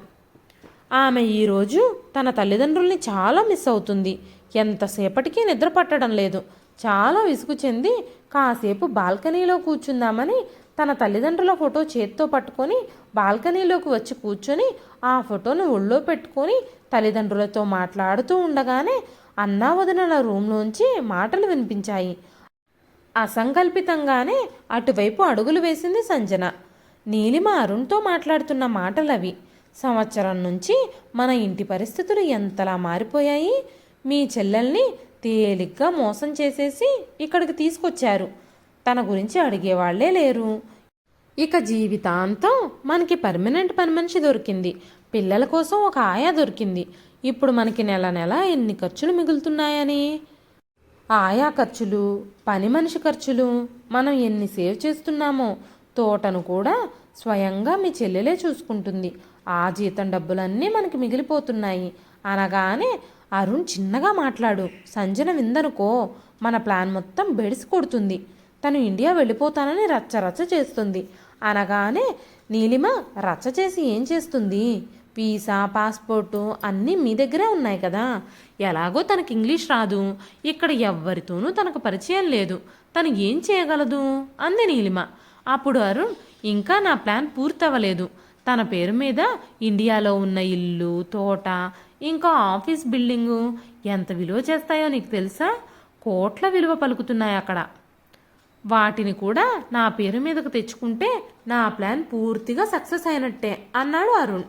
ఆమె ఈరోజు తన తల్లిదండ్రుల్ని చాలా మిస్ అవుతుంది. ఎంతసేపటికి నిద్ర పట్టడం లేదు. చాలా విసుగు చెంది కాసేపు బాల్కనీలో కూర్చుందామని తన తల్లిదండ్రుల ఫోటో చేత్తో పట్టుకొని బాల్కనీలోకి వచ్చి కూర్చొని ఆ ఫోటోను ఒళ్ళో పెట్టుకొని తల్లిదండ్రులతో మాట్లాడుతూ ఉండగానే అన్నా వదినల రూమ్లోంచి మాటలు వినిపించాయి. అసంకల్పితంగానే అటువైపు అడుగులు వేసింది సంజన. నీలిమ అరుణ్తో మాట్లాడుతున్న మాటలవి. సంవత్సరం నుంచి మన ఇంటి పరిస్థితులు ఎంతలా మారిపోయాయి. మీ చెల్లెల్ని తేలిగ్గా మోసం చేసేసి ఇక్కడికి తీసుకొచ్చారు. తన గురించి అడిగేవాళ్లే లేరు. ఇక జీవితాంతం మనకి పర్మనెంట్ పని మనిషి దొరికింది. పిల్లల కోసం ఒక ఆయా దొరికింది. ఇప్పుడు మనకి నెల నెల ఎన్ని ఖర్చులు మిగులుతున్నాయని. ఆయా ఖర్చులు, పని మనిషి ఖర్చులు, మనం ఎన్ని సేవ్ చేస్తున్నామో. తోటను కూడా స్వయంగా మీ చెల్లెలే చూసుకుంటుంది. ఆ జీతం డబ్బులన్నీ మనకి మిగిలిపోతున్నాయి అనగానే అరుణ్ చిన్నగా మాట్లాడు. సంజన విందనుకో మన ప్లాన్ మొత్తం బెడిసి కొడుతుంది. తను ఇండియా వెళ్ళిపోతానని రచ్చ చేస్తుంది అనగానే నీలిమ రచ్చ చేసి ఏం చేస్తుంది? వీసా, పాస్పోర్టు అన్నీ మీ దగ్గరే ఉన్నాయి కదా. ఎలాగో తనకి ఇంగ్లీష్ రాదు. ఇక్కడ ఎవ్వరితోనూ తనకు పరిచయం లేదు. తను ఏం చేయగలదు అంది నీలిమ. అప్పుడు అరుణ్ ఇంకా నా ప్లాన్ పూర్తవ్వలేదు. తన పేరు మీద ఇండియాలో ఉన్న ఇల్లు, తోట, ఇంకా ఆఫీస్ బిల్డింగు ఎంత విలువ చేస్తాయో నీకు తెలుసా? కోట్ల విలువ పలుకుతున్నాయి అక్కడ. వాటిని కూడా నా పేరు మీదకు తెచ్చుకుంటే నా ప్లాన్ పూర్తిగా సక్సెస్ అయినట్టే అన్నాడు అరుణ్.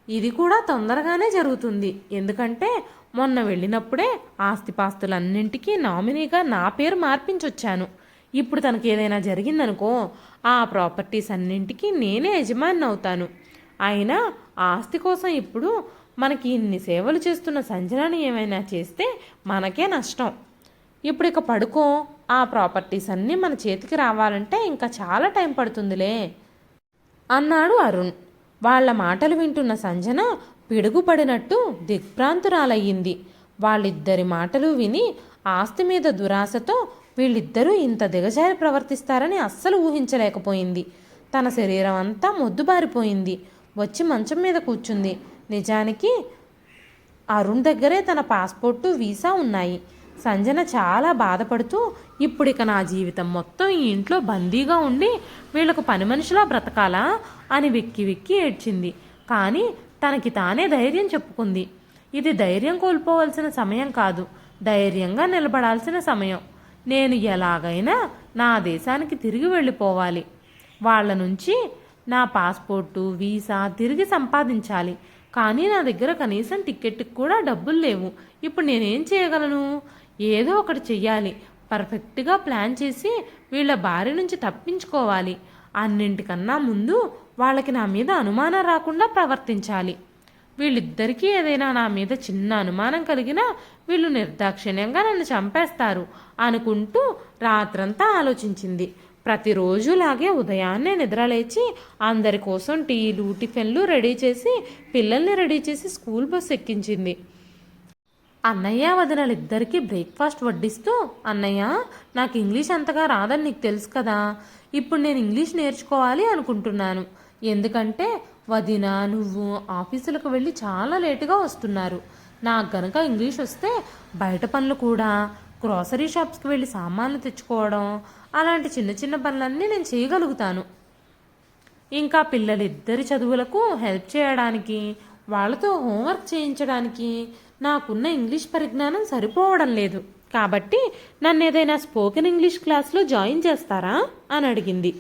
ఇది కూడా తొందరగానే జరుగుతుంది. ఎందుకంటే మొన్న వెళ్ళినప్పుడే ఆస్తిపాస్తులన్నింటికీ నామినీగా నా పేరు మార్పించొచ్చాను. ఇప్పుడు తనకి ఏదైనా జరిగిందనుకో ఆ ప్రాపర్టీస్ అన్నింటికి నేనే యజమాని అవుతాను. అయినా ఆస్తి కోసం ఇప్పుడు మనకి ఇన్ని సేవలు చేస్తున్న సంజనాని ఏమైనా చేస్తే మనకే నష్టం. ఇప్పుడు ఇక పడుకో. ఆ ప్రాపర్టీస్ అన్నీ మన చేతికి రావాలంటే ఇంకా చాలా టైం పడుతుందిలే అన్నాడు అరుణ్. వాళ్ల మాటలు వింటున్న సంజన పిడుగుపడినట్టు దిగ్భ్రాంతురాలయ్యింది. వాళ్ళిద్దరి మాటలు విని ఆస్తి మీద దురాశతో వీళ్ళిద్దరూ ఇంత దిగజారి ప్రవర్తిస్తారని అస్సలు ఊహించలేకపోయింది. తన శరీరం అంతా మొద్దుబారిపోయింది. వచ్చి మంచం మీద కూర్చుంది. నిజానికి అరుణ్ దగ్గరే తన పాస్పోర్టు, వీసా ఉన్నాయి. సంజన చాలా బాధపడుతూ ఇప్పుడిక నా జీవితం మొత్తం ఈ ఇంట్లో బందీగా ఉండి వీళ్లకు పని మనిషిలా బ్రతకాలా అని వెక్కి వెక్కి ఏడ్చింది. కానీ తనకి తానే ధైర్యం చెప్పుకుంది. ఇది ధైర్యం కోల్పోవలసిన సమయం కాదు, ధైర్యంగా నిలబడాల్సిన సమయం. నేను ఎలాగైనా నా దేశానికి తిరిగి వెళ్ళిపోవాలి. వాళ్ళ నుంచి నా పాస్పోర్టు, వీసా తిరిగి సంపాదించాలి. కానీ నా దగ్గర కనీసం టికెట్కి కూడా డబ్బులు లేవు. ఇప్పుడు నేనేం చేయగలను? ఏదో ఒకటి చెయ్యాలి. పర్ఫెక్ట్గా ప్లాన్ చేసి వీళ్ళ బారి నుంచి తప్పించుకోవాలి. అన్నింటికన్నా ముందు వాళ్ళకి నా మీద అనుమానం రాకుండా ప్రవర్తించాలి. వీళ్ళిద్దరికీ ఏదైనా నా మీద చిన్న అనుమానం కలిగినా వీళ్ళు నిర్దాక్షిణ్యంగా నన్ను చంపేస్తారు అనుకుంటూ రాత్రంతా ఆలోచించింది. ప్రతిరోజులాగే ఉదయాన్నే నిద్రలేచి అందరి కోసం టీలు, టిఫిన్లు రెడీ చేసి పిల్లల్ని రెడీ చేసి స్కూల్ బస్ ఎక్కించింది. అన్నయ్య వదినలిద్దరికీ బ్రేక్ఫాస్ట్ వడ్డిస్తూ, అన్నయ్య నాకు ఇంగ్లీష్ అంతగా రాదని నీకు తెలుసు కదా. ఇప్పుడు నేను ఇంగ్లీష్ నేర్చుకోవాలి అనుకుంటున్నాను. ఎందుకంటే వదిన నువ్వు ఆఫీసులకు వెళ్ళి చాలా లేటుగా వస్తున్నారు. నాకు గనక ఇంగ్లీష్ వస్తే బయట పనులు కూడా, గ్రోసరీ షాప్స్కి వెళ్ళి సామాన్లు తెచ్చుకోవడం అలాంటి చిన్న చిన్న పనులన్నీ నేను చేయగలుగుతాను. ఇంకా పిల్లలిద్దరి చదువులకు హెల్ప్ చేయడానికి, వాళ్ళతో హోంవర్క్ చేయించడానికి నాకున్న ఇంగ్లీష్ పరిజ్ఞానం సరిపోవడం లేదు. కాబట్టి నన్ను ఏదైనా స్పోకెన్ ఇంగ్లీష్ క్లాస్లో జాయిన్ చేస్తారా అని అడిగింది.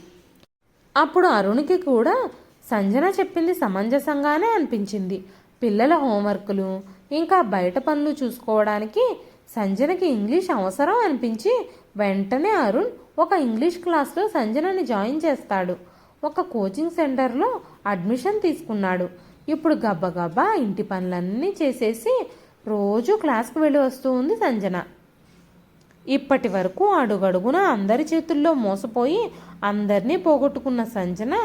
అప్పుడు అరుణ్కి కూడా సంజన చెప్పింది సమంజసంగానే అనిపించింది. పిల్లల హోంవర్కులు ఇంకా బయట పనులు చూసుకోవడానికి సంజనకి ఇంగ్లీష్ అవసరం అనిపించి వెంటనే అరుణ్ ఒక ఇంగ్లీష్ క్లాస్లో సంజనని జాయిన్ చేస్తాడు. ఒక కోచింగ్ సెంటర్లో అడ్మిషన్ తీసుకున్నాడు. ఇప్పుడు గబ్బగబ్బా ఇంటి పనులన్నీ చేసేసి రోజు క్లాస్కి వెళ్ళి వస్తూ ఉంది సంజన. ఇప్పటి వరకు అడుగడుగున అందరి చేతుల్లో మోసపోయి అందరినీ పోగొట్టుకున్న సంజన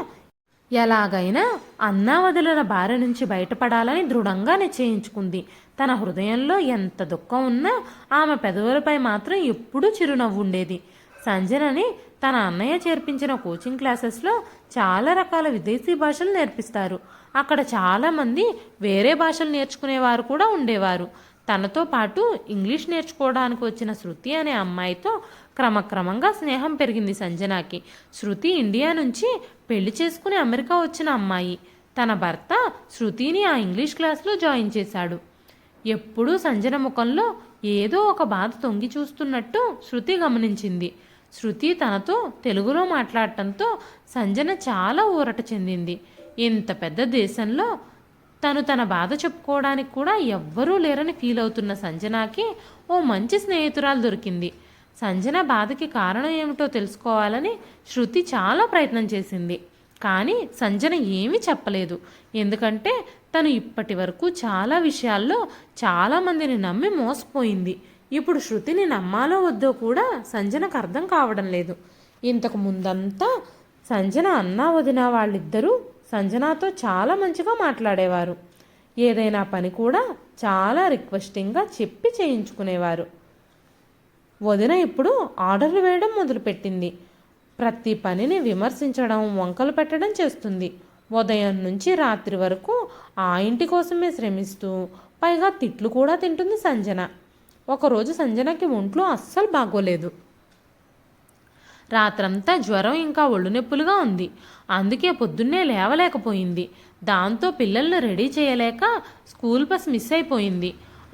ఎలాగైనా అన్నా వదిలిన బారి నుంచి బయటపడాలని దృఢంగా నిశ్చయించుకుంది. తన హృదయంలో ఎంత దుఃఖం ఉన్నా ఆమె పెదవులపై మాత్రం ఎప్పుడూ చిరునవ్వు ఉండేది. సంజనని తన అన్నయ్య చేర్పించిన కోచింగ్ క్లాసెస్లో చాలా రకాల విదేశీ భాషలు నేర్పిస్తారు. అక్కడ చాలామంది వేరే భాషలు నేర్చుకునేవారు కూడా ఉండేవారు. తనతో పాటు ఇంగ్లీష్ నేర్చుకోవడానికి వచ్చిన శృతి అనే అమ్మాయితో క్రమక్రమంగా స్నేహం పెరిగింది సంజనాకి. శృతి ఇండియా నుంచి పెళ్లి చేసుకుని అమెరికా వచ్చిన అమ్మాయి. తన భర్త శృతిని ఆ ఇంగ్లీష్ క్లాస్లో జాయిన్ చేశాడు. ఎప్పుడూ సంజన ముఖంలో ఏదో ఒక బాధ తొంగి చూస్తున్నట్టు శృతి గమనించింది. శృతి తనతో తెలుగులో మాట్లాడటంతో సంజన చాలా ఊరట చెందింది. ఇంత పెద్ద దేశంలో తన బాధ చెప్పుకోవడానికి కూడా ఎవ్వరూ లేరని ఫీల్ అవుతున్న సంజనాకి ఓ మంచి స్నేహితురాలు దొరికింది. సంజన బాధకి కారణం ఏమిటో తెలుసుకోవాలని శృతి చాలా ప్రయత్నం చేసింది. కానీ సంజన ఏమీ చెప్పలేదు. ఎందుకంటే తను ఇప్పటి వరకు చాలా విషయాల్లో చాలామందిని నమ్మి మోసపోయింది. ఇప్పుడు శృతిని నమ్మాలో వద్దో కూడా సంజనకు అర్థం కావడం లేదు. ఇంతకు ముందంతా సంజన అన్నా వదిన వాళ్ళిద్దరూ సంజనాతో చాలా మంచిగా మాట్లాడేవారు. ఏదైనా పని కూడా చాలా రిక్వెస్టింగ్గా చెప్పి చేయించుకునేవారు. వదిన ఇప్పుడు ఆర్డర్లు వేయడం మొదలుపెట్టింది. ప్రతి పనిని విమర్శించడం, వంకలు పెట్టడం చేస్తుంది. ఉదయం నుంచి రాత్రి వరకు ఆ ఇంటి కోసమే శ్రమిస్తూ పైగా తిట్లు కూడా తింటుంది సంజన. ఒకరోజు సంజనకి ఒంట్లో అస్సలు బాగోలేదు. రాత్రంతా జ్వరం ఇంకా ఒళ్ళు నొప్పులుగా ఉంది. అందుకే పొద్దున్నే లేవలేకపోయింది. దాంతో పిల్లల్ని రెడీ చేయలేక స్కూల్ బస్ మిస్ అయిపోయింది.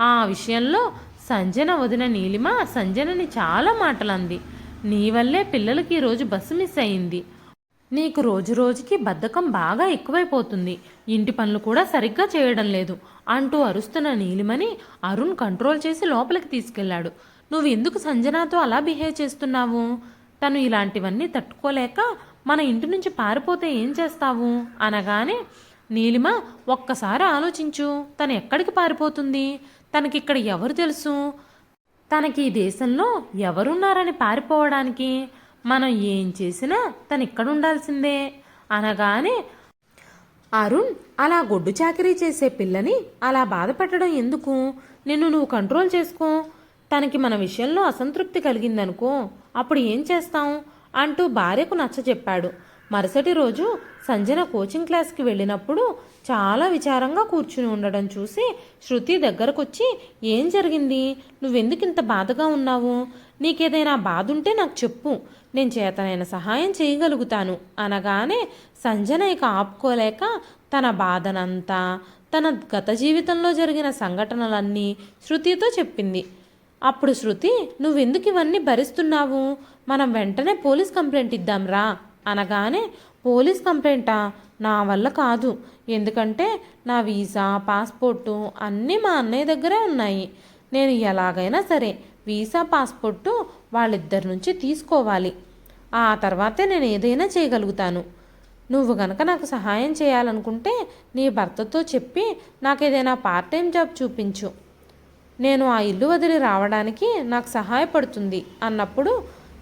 ఆ విషయంలో సంజన వదిన నీలిమ సంజనని చాలా మాటలంది. నీ వల్లే పిల్లలకి ఈరోజు బస్సు మిస్ అయింది. నీకు రోజు రోజుకి బద్ధకం బాగా ఎక్కువైపోతుంది. ఇంటి పనులు కూడా సరిగ్గా చేయడం లేదు అంటూ అరుస్తున్న నీలిమని అరుణ్ కంట్రోల్ చేసి లోపలికి తీసుకెళ్లాడు. నువ్వు ఎందుకు సంజనాతో అలా బిహేవ్ చేస్తున్నావు? తను ఇలాంటివన్నీ తట్టుకోలేక మన ఇంటి నుంచి పారిపోతే ఏం చేస్తావు అనగానే, నీలిమ ఒక్కసారి ఆలోచించు. తను ఎక్కడికి పారిపోతుంది? తనకిక్కడ ఎవరు తెలుసు? తనకి ఈ దేశంలో ఎవరున్నారని పారిపోవడానికి? మనం ఏం చేసినా తను ఇక్కడ ఉండాల్సిందే అనగానే, అరుణ్ అలా గొడ్డు చాకరీ చేసే పిల్లని అలా బాధ పెట్టడం ఎందుకు? నిన్ను నువ్వు కంట్రోల్ చేసుకో. తనకి మన విషయంలో అసంతృప్తి కలిగిందనుకో, అప్పుడు ఏం చేస్తాం అంటూ భార్యకు నచ్చజెప్పాడు. మరుసటి రోజు సంజన కోచింగ్ క్లాస్కి వెళ్ళినప్పుడు చాలా విచారంగా కూర్చుని ఉండడం చూసి శృతి దగ్గరకొచ్చి, ఏం జరిగింది? నువ్వెందుకు ఇంత బాధగా ఉన్నావు? నీకేదైనా బాధ ఉంటే నాకు చెప్పు, నేను చేతనైన సహాయం చేయగలుగుతాను అనగానే సంజన ఇక ఆపుకోలేక తన బాధనంతా, తన గత జీవితంలో జరిగిన సంఘటనలన్నీ శృతితో చెప్పింది. అప్పుడు శృతి, నువ్వెందుకు ఇవన్నీ భరిస్తున్నావు? మనం వెంటనే పోలీస్ కంప్లైంట్ ఇద్దాంరా అనగానే, పోలీస్ కంప్లైంటా? నా వల్ల కాదు. ఎందుకంటే నా వీసా, పాస్పోర్టు అన్నీ మా అన్నయ్య దగ్గరే ఉన్నాయి. నేను ఎలాగైనా సరే వీసా, పాస్పోర్టు వాళ్ళిద్దరి నుంచి తీసుకోవాలి. ఆ తర్వాతే నేను ఏదైనా చేయగలుగుతాను. నువ్వు గనక నాకు సహాయం చేయాలనుకుంటే నీ భర్తతో చెప్పి నాకేదైనా పార్ట్ టైం జాబ్ చూపించు. నేను ఆ ఇల్లు వదిలి రావడానికి నాకు సహాయపడుతుంది అన్నప్పుడు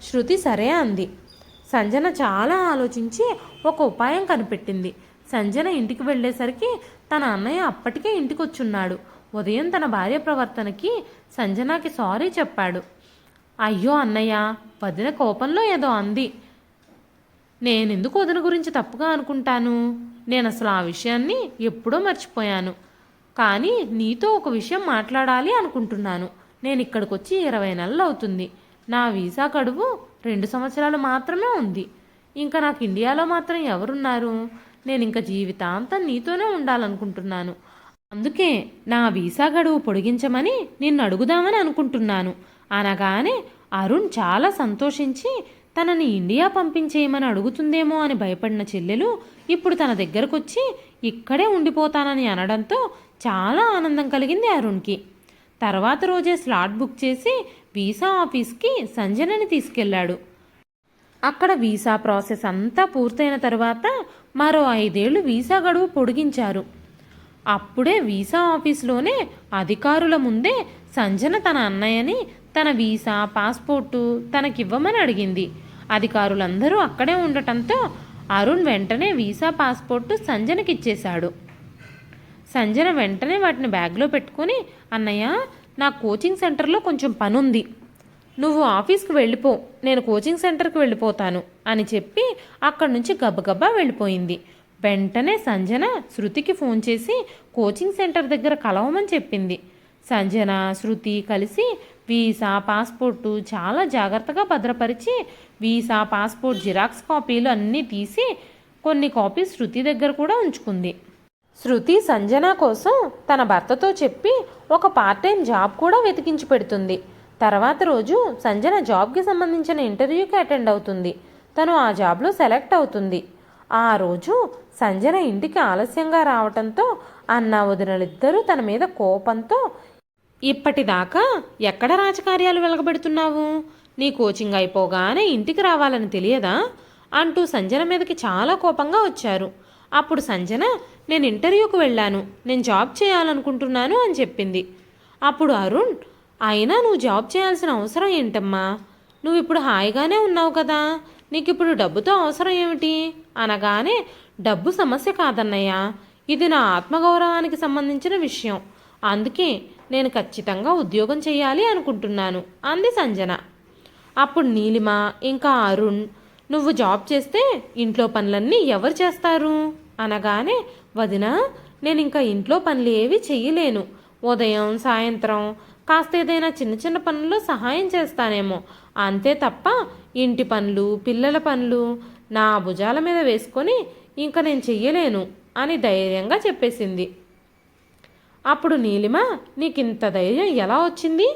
శృతి సరే అంది. సంజన చాలా ఆలోచించి ఒక ఉపాయం కనిపెట్టింది. సంజన ఇంటికి వెళ్ళేసరికి తన అన్నయ్య అప్పటికే ఇంటికి వచ్చున్నాడు. ఉదయం తన భార్య ప్రవర్తనకి సంజనకి సారీ చెప్పాడు. అయ్యో అన్నయ్య, వదిన కోపంలో ఏదో అంది. నేనెందుకు వదిన గురించి తప్పుగా అనుకుంటాను? నేను అసలు ఆ విషయాన్ని ఎప్పుడో మర్చిపోయాను. కానీ నీతో ఒక విషయం మాట్లాడాలి అనుకుంటున్నాను. నేను ఇక్కడికి వచ్చి 20 నెలలు అవుతుంది. నా వీసా గడువు 2 సంవత్సరాలు మాత్రమే ఉంది. ఇంకా నాకు ఇండియాలో మాత్రం ఎవరున్నారు? నేను ఇంకా జీవితాంతం నీతోనే ఉండాలనుకుంటున్నాను. అందుకే నా వీసా గడువు పొడిగించమని నిన్ను అడుగుదామని అనుకుంటున్నాను అనగానే అరుణ్ చాలా సంతోషించి తనని ఇండియా పంపించేయమని అడుగుతుందేమో అని భయపడిన చెల్లెలు ఇప్పుడు తన దగ్గరకొచ్చి ఇక్కడే ఉండిపోతానని అనడంతో చాలా ఆనందం కలిగింది అరుణ్కి. తర్వాత రోజే స్లాట్ బుక్ చేసి వీసా ఆఫీస్కి సంజనని తీసుకెళ్లాడు. అక్కడ వీసా ప్రాసెస్ అంతా పూర్తయిన తర్వాత మరో 5 ఏళ్లు వీసా గడువు పొడిగించారు. అప్పుడే వీసా ఆఫీసులోనే అధికారుల ముందే సంజన తన అన్నయ్యని తన వీసా పాస్పోర్టు తనకివ్వమని అడిగింది. అధికారులందరూ అక్కడే ఉండటంతో అరుణ్ వెంటనే వీసా పాస్పోర్టు సంజనకిచ్చేశాడు. సంజన వెంటనే వాటిని బ్యాగ్లో పెట్టుకొని, అన్నయ్య, నా కోచింగ్ సెంటర్లో కొంచెం పనుంది, నువ్వు ఆఫీస్కి వెళ్ళిపో, నేను కోచింగ్ సెంటర్కి వెళ్ళిపోతాను అని చెప్పి అక్కడి నుంచి గబగబా వెళ్ళిపోయింది. వెంటనే సంజన శృతికి ఫోన్ చేసి కోచింగ్ సెంటర్ దగ్గర కలవమని చెప్పింది. సంజన శృతి కలిసి వీసా పాస్పోర్టు చాలా జాగ్రత్తగా భద్రపరిచి వీసా పాస్పోర్ట్ జిరాక్స్ కాపీలు అన్నీ తీసి కొన్ని కాపీస్ శృతి దగ్గర కూడా ఉంచుకుంది. శృతి సంజన కోసం తన భర్తతో చెప్పి ఒక పార్ట్ టైం జాబ్ కూడా వెతికించి పెడుతుంది. తర్వాత రోజు సంజన జాబ్కి సంబంధించిన ఇంటర్వ్యూకి అటెండ్ అవుతుంది. తను ఆ జాబ్లో సెలెక్ట్ అవుతుంది. ఆ రోజు సంజన ఇంటికి ఆలస్యంగా రావటంతో అన్న వదినలిద్దరూ తన మీద కోపంతో, ఇప్పటిదాకా ఎక్కడ రాజకార్యాలు వెలగబెడుతున్నావు, నీ కోచింగ్ అయిపోగానే ఇంటికి రావాలని తెలియదా అంటూ సంజన మీదకి చాలా కోపంగా వచ్చారు. అప్పుడు సంజన, నేను ఇంటర్వ్యూకి వెళ్ళాను, నేను జాబ్ చేయాలనుకుంటున్నాను అని చెప్పింది. అప్పుడు అరుణ్, అయినా నువ్వు జాబ్ చేయాల్సిన అవసరం ఏంటమ్మా, నువ్వు ఇప్పుడు హాయిగానే ఉన్నావు కదా, నీకు ఇప్పుడు డబ్బుతో అవసరం ఏమిటి అనగానే, డబ్బు సమస్య కాదన్నయ్య, ఇది నా ఆత్మగౌరవానికి సంబంధించిన విషయం, అందుకే నేను ఖచ్చితంగా ఉద్యోగం చేయాలి అనుకుంటున్నాను అంది సంజన. అప్పుడు నీలిమ ఇంకా అరుణ్, నువ్వు జాబ్ చేస్తే ఇంట్లో పనులన్నీ ఎవరు చేస్తారు అనగానే, వదిన, నేను ఇంకా ఇంట్లో పనులు ఏవి చెయ్యలేను, ఉదయం సాయంత్రం కాస్త ఏదైనా చిన్న చిన్న పనుల్లో సహాయం చేస్తానేమో, అంతే తప్ప ఇంటి పనులు పిల్లల పనులు నా భుజాల మీద వేసుకొని ఇంకా నేను చెయ్యలేను అని ధైర్యంగా చెప్పేసింది. అప్పుడు నీలిమ, నీకింత ధైర్యం ఎలా వచ్చింది,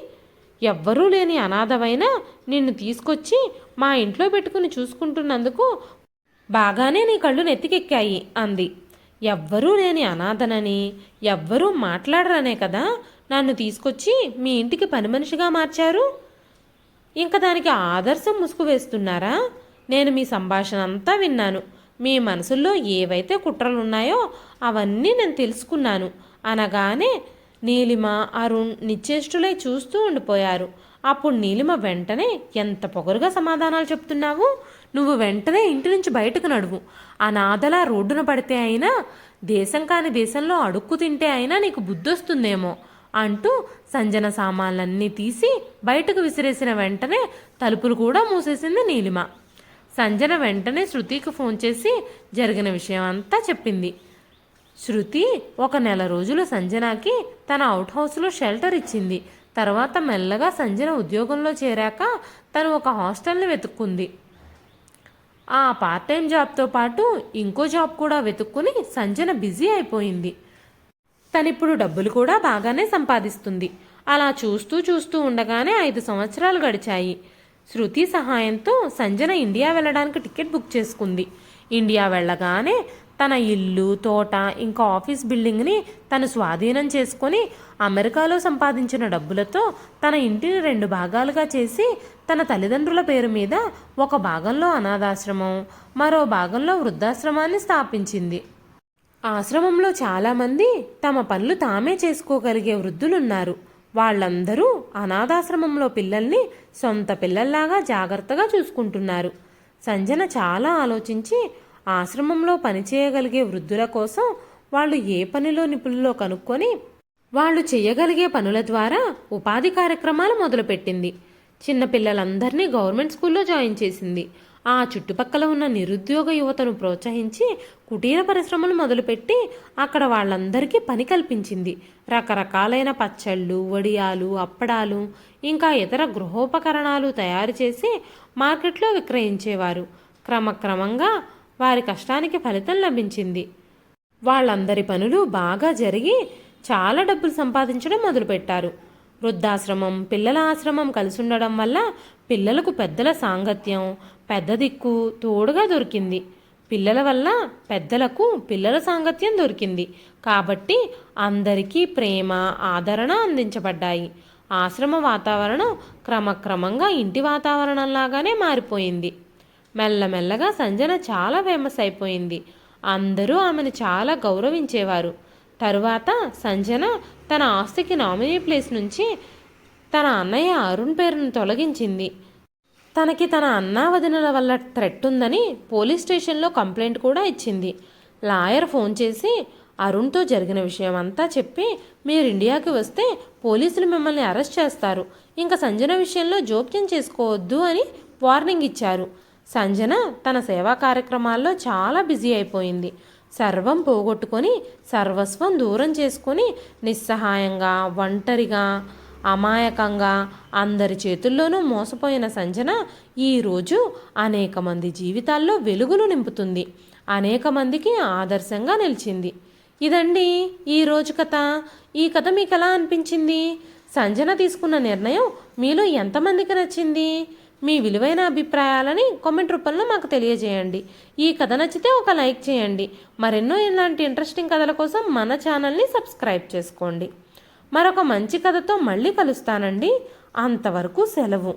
ఎవ్వరూ లేని అనాథవైనా నిన్ను తీసుకొచ్చి మా ఇంట్లో పెట్టుకుని చూసుకుంటున్నందుకు బాగానే నీ కళ్ళు నెత్తికెక్కాయి అంది. ఎవ్వరూ లేని అనాథనని ఎవ్వరూ మాట్లాడరనే కదా నన్ను తీసుకొచ్చి మీ ఇంటికి పని మనిషిగా మార్చారు, ఇంకా దానికి ఆదర్శం ముసుగు వేస్తున్నారా, నేను మీ సంభాషణ అంతా విన్నాను, మీ మనసుల్లో ఏవైతే కుట్రలున్నాయో అవన్నీ నేను తెలుసుకున్నాను అనగానే నీలిమ అరుణ్ నిశ్చేష్టులై చూస్తూ ఉండిపోయారు. అప్పుడు నీలిమ వెంటనే, ఎంత పొగరుగా సమాధానాలు చెప్తున్నావు, నువ్వు వెంటనే ఇంటి నుంచి బయటకు నడువు, అనాథలా రోడ్డున పడితే అయినా, దేశం కాని దేశంలో అడుక్కు తింటే అయినా నీకు బుద్ధొస్తుందేమో అంటూ సంజన సామాన్లన్నీ తీసి బయటకు విసిరేసిన వెంటనే తలుపులు కూడా మూసేసింది నీలిమ. సంజన వెంటనే శృతికి ఫోన్ చేసి జరిగిన విషయం అంతా చెప్పింది. శృతి 1 నెల రోజులు సంజనకి తన అవుట్ హౌస్లో షెల్టర్ ఇచ్చింది. తర్వాత మెల్లగా సంజన ఉద్యోగంలో చేరాక తను ఒక హాస్టల్ని వెతుక్కుంది. ఆ పార్ట్ టైం జాబ్తో పాటు ఇంకో జాబ్ కూడా వెతుక్కుని సంజన బిజీ అయిపోయింది. తనిప్పుడు డబ్బులు కూడా బాగానే సంపాదిస్తుంది. అలా చూస్తూ చూస్తూ ఉండగానే 5 సంవత్సరాలు గడిచాయి. శృతి సహాయంతో సంజన ఇండియా వెళ్ళడానికి టికెట్ బుక్ చేసుకుంది. ఇండియా వెళ్ళగానే తన ఇల్లు తోట ఇంకా ఆఫీస్ బిల్డింగ్ని తను స్వాధీనం చేసుకొని అమెరికాలో సంపాదించిన డబ్బులతో తన ఇంటిని 2 భాగాలుగా చేసి తన తల్లిదండ్రుల పేరు మీద ఒక భాగంలో అనాథాశ్రమం మరో భాగంలో వృద్ధాశ్రమాన్ని స్థాపించింది. ఆశ్రమంలో చాలామంది తమ పనులు తామే చేసుకోగలిగే వృద్ధులున్నారు. వాళ్ళందరూ అనాథాశ్రమంలో పిల్లల్ని సొంత పిల్లల్లాగా జాగ్రత్తగా చూసుకుంటున్నారు. సంజన చాలా ఆలోచించి ఆశ్రమంలో పనిచేయగలిగే వృద్ధుల కోసం వాళ్ళు ఏ పనిలో నిపుణులో కనుక్కొని వాళ్ళు చేయగలిగే పనుల ద్వారా ఉపాధి కార్యక్రమాలు మొదలుపెట్టింది. చిన్నపిల్లలందరినీ గవర్నమెంట్ స్కూల్లో జాయిన్ చేసింది. ఆ చుట్టుపక్కల ఉన్న నిరుద్యోగ యువతను ప్రోత్సహించి కుటీర పరిశ్రమలు మొదలుపెట్టి అక్కడ వాళ్ళందరికీ పని కల్పించింది. రకరకాలైన పచ్చళ్ళు వడియాలు అప్పడాలు ఇంకా ఇతర గృహోపకరణాలు తయారు చేసి మార్కెట్లో విక్రయించేవారు. క్రమక్రమంగా వారి కష్టానికి ఫలితం లభించింది. వాళ్ళందరి పనులు బాగా జరిగి చాలా డబ్బులు సంపాదించడం మొదలుపెట్టారు. వృద్ధాశ్రమం పిల్లల ఆశ్రమం కలిసి ఉండడం వల్ల పిల్లలకు పెద్దల సాంగత్యం పెద్ద దిక్కు తోడుగా దొరికింది. పిల్లల వల్ల పెద్దలకు పిల్లల సాంగత్యం దొరికింది. కాబట్టి అందరికీ ప్రేమ ఆదరణ అందించబడ్డాయి. ఆశ్రమ వాతావరణం క్రమక్రమంగా ఇంటి వాతావరణంలాగానే మారిపోయింది. మెల్లమెల్లగా సంజన చాలా ఫేమస్ అయిపోయింది. అందరూ ఆమెను చాలా గౌరవించేవారు. తరువాత సంజన తన ఆస్తికి నామినీ ప్లేస్ నుంచి తన అన్నయ్య అరుణ్ పేరును తొలగించింది. తనకి తన అన్నా వదినల వల్ల థ్రెట్ ఉందని పోలీస్ స్టేషన్లో కంప్లైంట్ కూడా ఇచ్చింది. లాయర్ ఫోన్ చేసి అరుణ్తో జరిగిన విషయం అంతా చెప్పి, మీరు ఇండియాకి వస్తే పోలీసులు మిమ్మల్ని అరెస్ట్ చేస్తారు, ఇంకా సంజన విషయంలో జోక్యం చేసుకోవద్దు అని వార్నింగ్ ఇచ్చారు. సంజన తన సేవా కార్యక్రమాల్లో చాలా బిజీ అయిపోయింది. సర్వం పోగొట్టుకొని సర్వస్వం దూరం చేసుకొని నిస్సహాయంగా, ఒంటరిగా, అమాయకంగా అందరి చేతుల్లోనూ మోసపోయిన సంజన ఈరోజు అనేక మంది జీవితాల్లో వెలుగులు నింపుతుంది. అనేక మందికి ఆదర్శంగా నిలిచింది. ఇదండి ఈరోజు కథ. ఈ కథ మీకు ఎలా అనిపించింది? సంజన తీసుకున్న నిర్ణయం మీలో ఎంతమందికి నచ్చింది? మీ విలువైన అభిప్రాయాలని కామెంట్ రూపంలో మాకు తెలియజేయండి. ఈ కథ నచ్చితే ఒక లైక్ చేయండి. మరెన్నో ఇలాంటి ఇంట్రెస్టింగ్ కథల కోసం మన ఛానల్ని సబ్స్క్రైబ్ చేసుకోండి. మరొక మంచి కథతో మళ్ళీ కలుస్తానండి. అంతవరకు సెలవు.